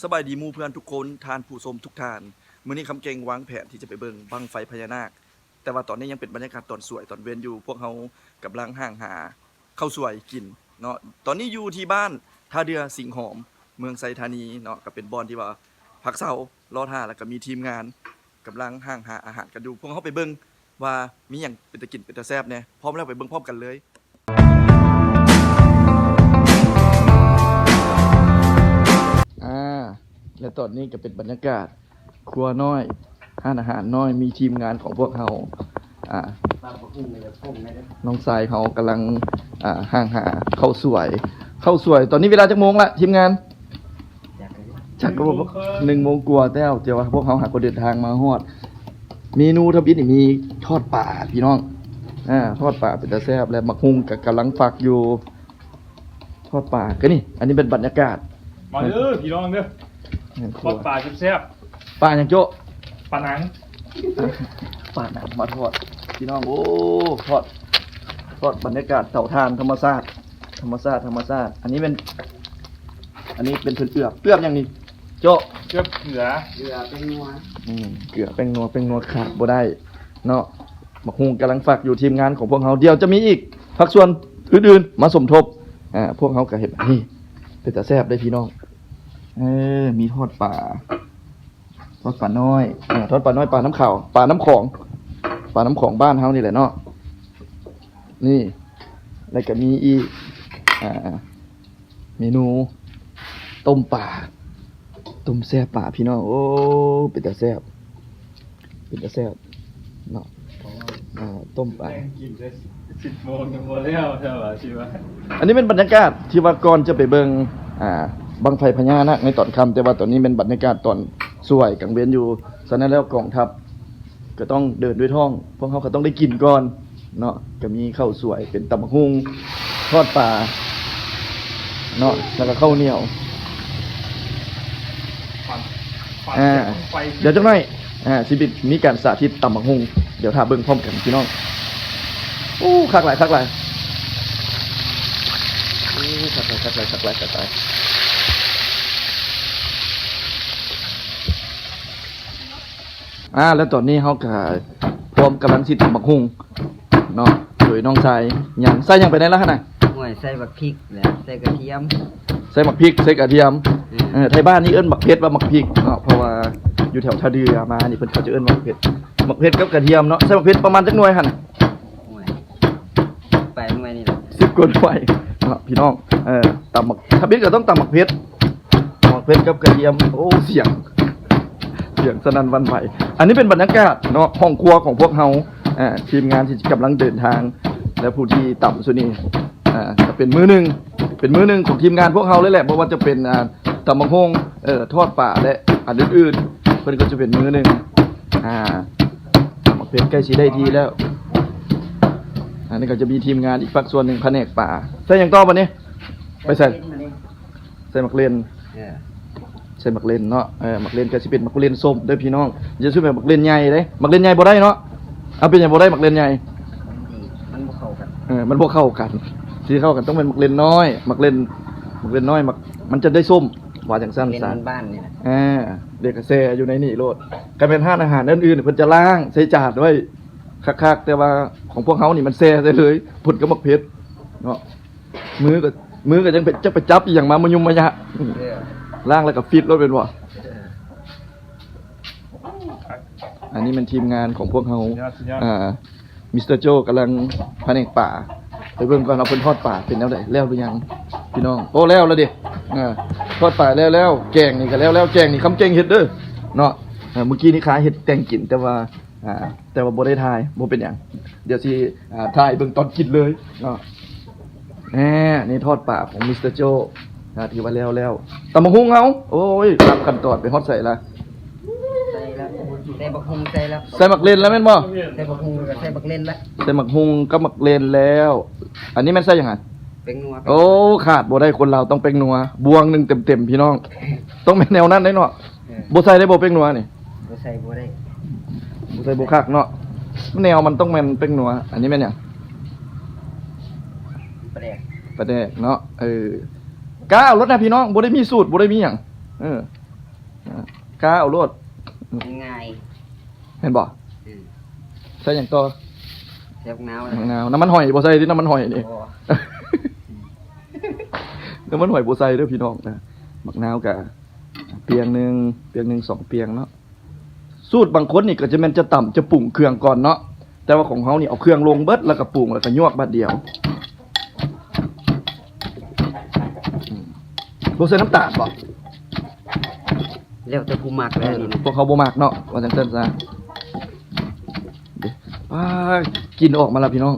สบายดีหมู่เพื่อนทุกคนทานผู้ชมทุกท่านมื้อนี้คำเก่งวางแผนที่จะไปเบิ่งบั้งไฟพญานาคแต่ว่าตอนนี้ยังเป็นบรรยากาศตอนสวยตอนเว้นอยู่พวกเฮากำลังห่างหาข้าวสวยกินเนาะตอนนี้อยู่ที่บ้านท่าเรือสิงห์หอมเมืองไซธานีเนาะก็เป็นบอนที่ว่าพักเช้ารอท่าแล้วก็มีทีมงานกำลังห่างหาอาหารกันอยู่พวกเฮาไปเบิ่งว่ามีหยังเป็นตะกินเป็นตะแซ่บแน่พร้อมแล้วไปเบิ่งพร้อมกันเลยและตอนนี้ก็เป็นบรรยากาศครัวน้อยร้านอาหารน้อยมีทีมงานของพวกเขาน้องสายเขากำลังห่างหาข้าวสวยตอนนี้เวลาจักโมงละทีมงานจากก็1 โมงกว่าแล้วเจ้าว่าพวกเขาหาคนเดินทางมาฮอดเมนูทบิดนี่มีทอดป่าพี่น้องทอดป่าเป็นตาแซ่บและมักฮุงกับกำลังฝักอยู่ทอดป่าก็นี่อันนี้เป็นบรรยากาศมาเด้อพี่น้องเด้อทอดปลาแซ่บปลาอย่างโจ๊ปลาหนังปลาหนังมาทอดพี่น้องโอ้ทอดบรรยากาศเต่าทานธรรมชาติอันนี้เป็นเอือบอย่างนี้โจ๊เกลือเป็นนัวเกลือเป็นนัวขาดบ่ได้เนาะบักฮุงกำลังฝักอยู่ทีมงานของพวกเขาเดี๋ยวจะมีอีกผักส่วนอื่นๆมาสมทบพวกเขาก็เห็นนี่เป็นตาแซ่บได้พี่น้องมีทอดป่าน้อยทอดป่าน้อยปลาน้ำขาวปลาน้ำของบ้านเฮานี่แหละเนาะนี่แล้วก็มีอีกเมนูต้มแซ่บป่าพี่น้องโอ้เป็นตาแซ่บเนาะต้มป่ากินได้10 โมงยังบ่แล้วใช่ป่ะชีวะอันนี้เป็นบรรยากาศที่ว่าก่อนจะไปเบิ่งบังไฟพญานาคในตอนค่ำแต่ว่าตอนนี้เป็นบรรยากาศตอนสวยกังเวียนอยู่ฉะนั้นแล้วกองทัพก็ต้องเดินด้วยท้องพวกเขาก็ต้องได้กินก่อนเนาะก็มีข้าวสวยเป็นตำบักหุ่งทอดปลาเนาะแล้วก็ข้าวเหนียวเดี๋ยวจังหน่อยชีวิตมีการสาธิตตำบักหุ่งเดี๋ยวถ้าเบิ่งพร้อมกันพี่น้องโอ้คักหลายคักหลายแล้วตอนนี้เขาก็พร้อมกำลังสิตำบักหุ่งเนาะโดยน้องชายยังใส่ยังไปได้แล้วขนาดใส่บักพริกแล้วใส่กระเทียมใส่บักพริกใส่กระเทียมไทยบ้านนี่เอิ้นบักเผ็ดว่าบักพริกเนาะเพราะว่าอยู่แถวท่าเรือมานี่เพิ่นเขาจะเอิ้นบักเผ็ดกับกระเทียมเนาะใส่บักเผ็ดประมาณจักหน่วยหั่นไปหน่วยนี่แหละ10 กว่าหน่วยเนาะพี่น้องตำบักถ้าเผ็ดก็ต้องตำบักเผ็ดกับกระเทียมโอ้เสียงสนั่นหวั่นไหวอันนี้เป็นบรรยากาศเนาะห้องครัวของพวกเฮาทีมงานที่กำลังเดินทางและผู้ที่ต่ำสุดนี่จะเป็นมื้อหนึ่งของทีมงานพวกเฮาเลยแหละเพราะว่าจะเป็นตำบักหุ่งทอดป่าและอันอื่นๆเพิ่นก็จะเป็นมื้อหนึ่งตำบักเผ็ดใกล้สิได้ทีแล้วอันนี้ก็จะมีทีมงานอีกฝั่งส่วนหนึ่งแผนกป่าใส่หยังต่อบัดนี้ไปใส่มักเล่นใส่มักเล่นเนาะมักเล่นก็สิเป็นมักเล่นส้มเด้อพี่น้องอย่าซื้อแบบมักเล่นใหญ่เด้มักเล่นใหญ่บ่ได้เนาะเอาเป็นหยังบ่ได้มักเล่นใหญ่มันบ่เข้ากันมันบ่เข้ากันสิเข้ากันต้องเป็นมักเล่นน้อยมักเล่นน้อยมันจะได้ส้มว่าจังซั่นซะบ้านนี่แหละเด็กก็แซ่อยู่ในนี่โลดก็เป็นร้านอาหารอื่นๆเพิ่นจะล้างใส่จานไว้คักๆแต่ว่าของพวกเฮานี่มันแซ่ได้เลยพุ่นก็มักเผ็ดเนาะมือก็จังจะไปจับอีหยังมายุ่มมายะล่างแล้วก็ฟิตรถเป็นวะอันนี้มันทีมงานของพวกเขามิสเตอร์โจกำลังแผนกป่าไปเบิ่งก่อนเอาเพิ่นทอดป่าเป็นแล้วได้แล้วหรือยังพี่น้องโอ้แล้วดิทอดป่าแล้วแกงนี่ก็แล้วแกงนี่คำเก่งเฮ็ดเด้อเนาะเมื่อกี้นี่ค้าเฮ็ดแกงกินแต่ว่าบ่ได้ทายบ่เป็นหยังเดี๋ยวสิทายเบิ่งตอนกินเลยเนาะนี่ทอดป่าของมิสเตอร์โจถือว่าแล้วตำบักหุ่งเอาโอ้ยรับขั้นตอนไปฮอดใส่ละใส่บักหุ่งใส่แล้วใส่มักเล่นแล้วแม่นบ่ใส่บักหุ่งกับใส่บักเล่นแล้วใส่มักหุ่งกับมักเล่นแล้วอันนี้แม่นใส่ยังไงเป็งนัวโอ้ขาดบ่ได้คนเราต้องเป็งนัวบวงนึงเต็มๆพี่น้องต้องเป็นแนวนั้นได้เนาะบ่ใส่ได้บ่เป็งนัวนี่บ่ใส่บ่ได้บ่ใส่บ่คักเนาะแนวมันต้องแม่นเป็งนัวอันนี้แม่นหยังปลาแดกเนาะก้าวรถนะพี่น้องบ่ได้มีสูตรบ่ได้มีหยัง กล้าเอาโลด ง่าย เห็นบ่ อืม ใส่หยังต่อ ใส่บักนาว มะนาวน้ำมันหอยบ่ใส่ที่น้ำมันหอยนี่ โอ้ น้ำมันหอยบ่ใส่เด้อพี่น้องนะมะนาวกะเปียงหนึง2 เปียงเนาะสูตรบางคนนี่ก็จะแม่นจะต่ำจะปรุงเครื่องก่อนเนาะแต่ว่าของเฮานี่เอาเครื่องลงเบิดแล้วก็ปรุงแล้วก็ยวกบัดเดียวบ่ใส่น้ำตาลบ่ แล้วแต่ผู้มักแล้วนี่นะ พวกเขาบ่มักเนาะว่าจังซั่นซะเด้กินออกมาแล้วพี่น้อง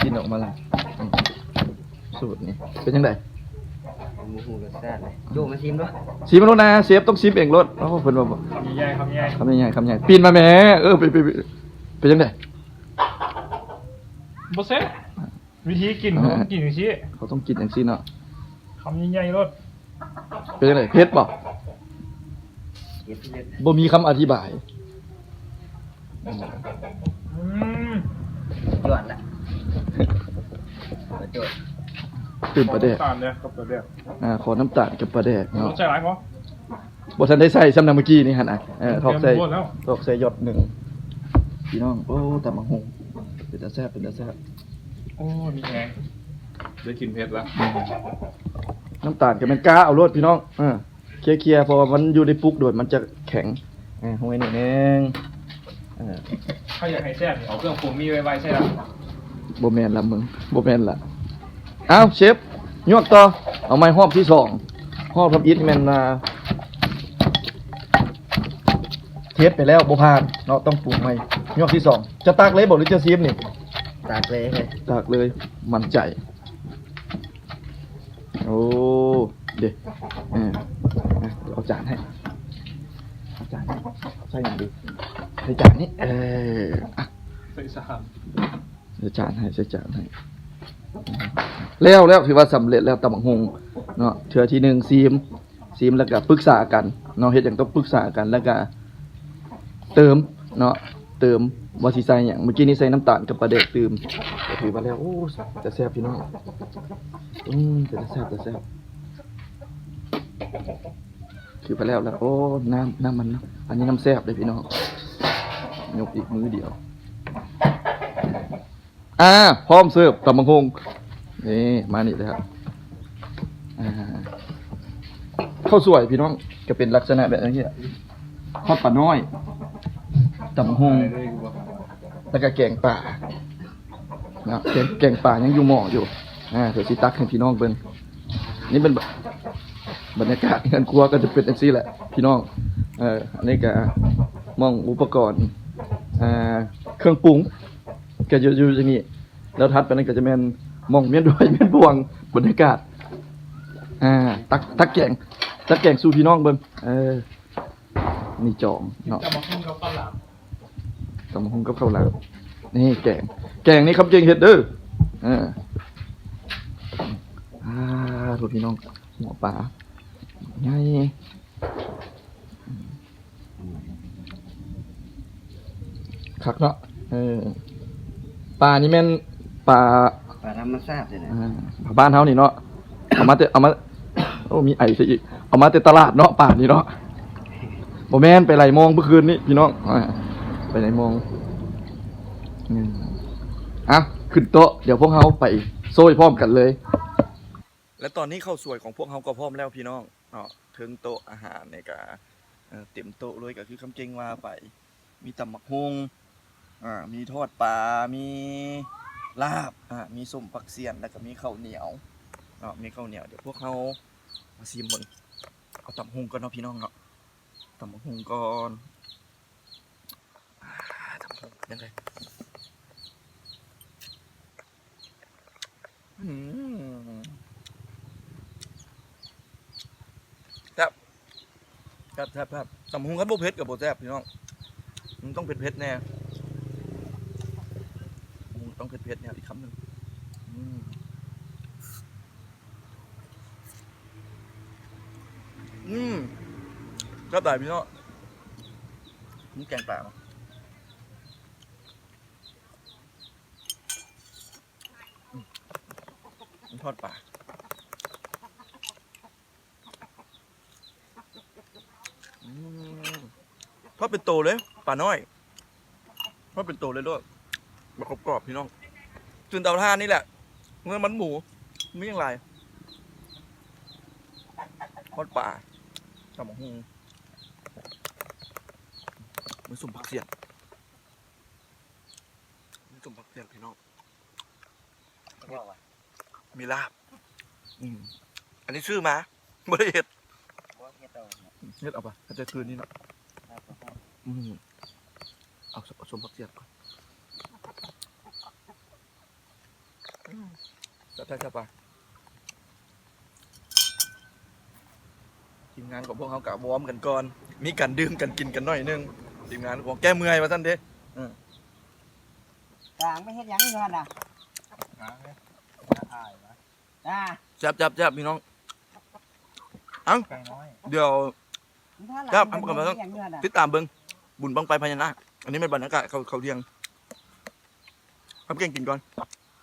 กินออกมาแล้วสูตรนี้เป็นจังได๋ หมูหูรสชาติเลยโยมาชิมด้วย ชิมมันโลดนะเชฟต้องชิมเองโลดเอ้าเพิ่นว่าบ่ คำใหญ่ๆคำใหญ่ คำใหญ่ๆคำใหญ่ปีนมาแหม่ไปเป็นจังได๋ บ่เซ็ตวิธีกินเขาต้องกินอย่างนี้ เขาต้องกินจังซี่เนาะ คำใหญ่ๆรส เป็นจังได๋เผ็ดบ่ เก็บเล็ด บ่มีคำอธิบาย อืม ยอดละจด ตื่นประแดก ตามเนี่ยกับตัวเดียว ขอน้ำตาลกับปลาแดก ร เนาะ สชาติไรพอ บ่ทันได้ใส่ซ้ำนำเมื่อกี้นี่หั่นน่ะทอกใส่ เตรียมหมดแล้ว ทอกใส่หยดหนึ่งพี่น้องโอ้ตำบักหุ่งเป็นตาแซ่บเป็นตาแซ่บ โอ้มีแรงได้กินเผ็ดแล้ว น้ำตาลก็แม่นกาเอาโลดพี่น้องเคลียร์ๆเพราะว่ามันอยู่ในปุกโดดมันจะแข็งห้อยนิดนึง ถ้าอยากให้แซ่บเอาเครื่องปรุงมีไว้ใช่ไหม บ่แม่นละมึงบ่แม่นละอ้าวเชฟยวกต่อเอาไม้หอบที่2หอบทับอิฐแม่นเทสไปแล้วบ่ผ่านเนาะต้องปรุงใหม่ยวกที่2จะตักเลยบ่หรือจะซีมนี่ ตากเลยเลย ตักเลยมั่นใจโอ้เด็ดเอาจานให้เอาจานให้ใส่หยังดีใส่จานนี้อ่ะ ใส่สาม ใส่จานให้ใส่จานให้แล้วถือว่าสำเร็จแล้วตำบักหุ่งเนาะเทื่อที่1ซีมแล้วก็ปรึกษากันเนาะเฮ็ดหยังต้องปรึกษากันแล้วก็เติมเนาะเติมว่าสิใส่หยังเมื่อกี้นี้ใส่น้ำตาลกับปลาแดกตื่มก็ถือว่าแล้วโอ้จะแซ่บพี่น้องจะแซ่บคือไปแล้วโอ้น้ำมันเนาะอันนี้น้ำแซ่บเลยพี่น้องยกอีกมือเดียวพร้อมเสิร์ฟตำบักหุ่งนี่มานี่เลยครับข้าวสวยพี่น้องก็เป็นลักษณะแบบนี้ทอดปลาน้อยตำบักหุ่งแล้วก็แกงป่านะแกงป่ายังอยู่หม้ออยู่เดี๋ยวสิตักให้พี่น้องเบิ่งนี่เป็นบรรยากาศงานครัวก็จะเป็นจังซี่แหละพี่น้องอันนี้ก็มองอุปกรณ์เครื่องปรุงก็อยู่อย่างนี้แล้วทัดไปนั้นก็จะแม่นมองเมียนด้วยเมียนบวงบรรยากาศตักแกงสู่พี่น้องเบิ่งนี่จองเนาะ จะมาขึ้นกับปลาหลาม ตำบักหุ่งกับข้าวหลามนี่แกงนี่คำจริงเฮ็ดเด้อทุกพี่น้องหัวปลาไงคักเนาะปลานี่แม่นปลา ธรรมชาติเลยนะ บ้านเฮานี่เนาะเอามาโอ้มีไอซะอีกเอามาแต่ตลาดเนาะปลานี่เนาะบ่แม่นไปไหลมองเมื่อคืนนี้พี่น้องไปไหลมองขึ้นโต๊ะเดี๋ยวพวกเฮาไปโซ่พร้อมกันเลยและตอนนี้ข้าวสวยของพวกเฮาก็พร้อมแล้วพี่น้องเนาะถึงโต๊ะอาหารในกะเต็มโต๊ะเลยก็คือคำเก่งว่าไปมีตำบักหุ่งมีทอดปลามีลาบมีส้มผักเสี้ยนแล้วก็มีข้าวเหนียวเนาะมีข้าวเหนียวเดี๋ยวพวกเฮามาชิมมึงเอาตำบักหุ่งก่อนเนาะพี่น้องเนาะตำบักหุ่งก่อนตำบักหุ่งยังไงแซ่บตำบักหุ่งกันบ่เผ็ดกับบ่แซ่บพี่น้องมันต้องเผ็ดแน่ต้องเผ็ดเนี่ยอีกคำหนึ่งก็ได้พี่น้องนี่แกงป่ามั้งทอดปลา ทอดเป็นโตเลยปลาน้อยทอดเป็นโตเลยด้วยแบบกรอบๆพี่น้องจุนเตาถ่านนี่แหละเนื้อมันหมูไม่ยังไรทอดปลาตำบักหุ่งมือสุ่มผักเสียนมือสุ่มผักเสียนพี่น้อง ว่าว่ะ มีลาบอันนี้ชื่อมาบริเฮ็ด ว่าเฮ็ดเอาเนี่ย เฮ็ดเอาปะถ้าจะคืนนี้เนาะ ลาบกับข้าว เอาสมผักเสียนก่อนจะได้ปะทีมงานของพวกเขากะวอร์มกันก่อน มีการดื่มกันกินกันหน่อยนึงทีมงานของแก้เมื่อยมาท่านเด้ กลางไม่เฮ็ดหยังเงินอ่ะจ้า จับพี่น้องเอ้า ไก่น้อย เดี๋ยว ครับเอากลับมาแล้ว เฮ็ดหยังเงินอ่ะ ติดตามเบิ้งบุญบังไฟพญานาคอันนี้เป็นบรรยากาศเขาเที่ยงทำเก่งกินก่อน